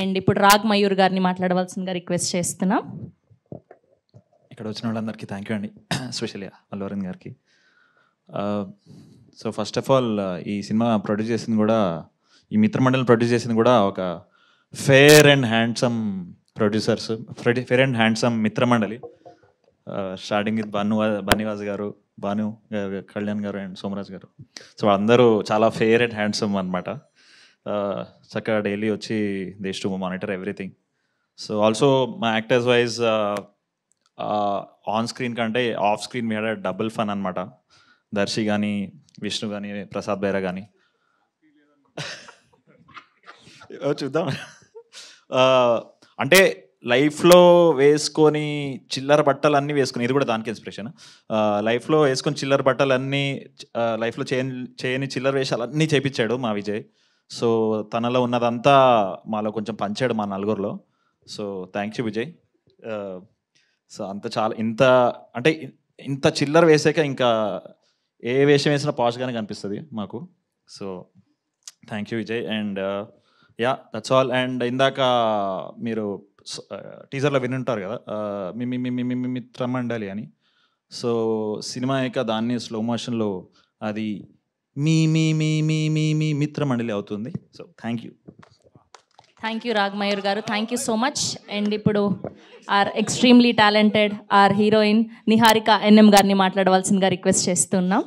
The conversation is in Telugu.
అండ్ ఇప్పుడు రాగ్ మయూర్ గారిని మాట్లాడవలసిందిగా రిక్వెస్ట్ చేస్తున్నాం. ఇక్కడ వచ్చిన వాళ్ళందరికీ థ్యాంక్ యూ అండి, ఎస్పెషల్లీ అల్లు అరవింద్ గారికి. సో ఫస్ట్ ఆఫ్ ఆల్ ఈ సినిమా ప్రొడ్యూస్ చేసింది కూడా, ఈ మిత్రమండలిని ప్రొడ్యూస్ చేసింది కూడా ఒక fair and handsome producers, fair and handsome Mithramandali. Starting with Bunny Vas garu, Bhanu గారు, కళ్యాణ్ గారు అండ్ సోమరాజ్ గారు. సో అందరూ చాలా ఫేర్ అండ్ హ్యాండ్సమ్ అనమాట. చక్కగా డైలీ వచ్చి they to monitor everything. So also మా యాక్టర్స్ వైజ్ ఆన్ స్క్రీన్ కంటే ఆఫ్ స్క్రీన్ మీద డబుల్ ఫన్ అనమాట. దర్శి కానీ, విష్ణు కానీ, ప్రసాద్ బైరా కానీ చూద్దాం. అంటే లైఫ్లో వేసుకొని చిల్లర బట్టలు అన్నీ వేసుకొని, ఇది కూడా దానికి ఇన్స్పిరేషన్. లైఫ్లో వేసుకొని చిల్లర బట్టలు అన్నీ, లైఫ్లో చేయని చిల్లర వేషాలు అన్నీ చేపించాడు మా విజయ్. సో తనలో ఉన్నదంతా మాలో కొంచెం పంచాడు మా నలుగురిలో. So thank you Vijay. So అంత చాలా ఇంత చిల్లర వేసాక ఇంకా ఏ వేషం వేసినా పాష్గానే కనిపిస్తుంది మాకు. So thank you Vijay. And yeah that's all. And ఇందాక మీరు టీజర్లో వినుంటారు కదా, మీ మిత్రమండలి అని. సో సినిమా యొక్క దాన్ని స్లో మోషన్లో అది మీ మీ మీ మీ మీ మీ మిత్రమండలి అవుతుంది. So thank you. Thank you Raag Mayur garu, thank you so much. And ఇప్పుడు our extremely talented our heroine Niharika NM గారిని మాట్లాడవలసిందిగా రిక్వెస్ట్ చేస్తున్నాం.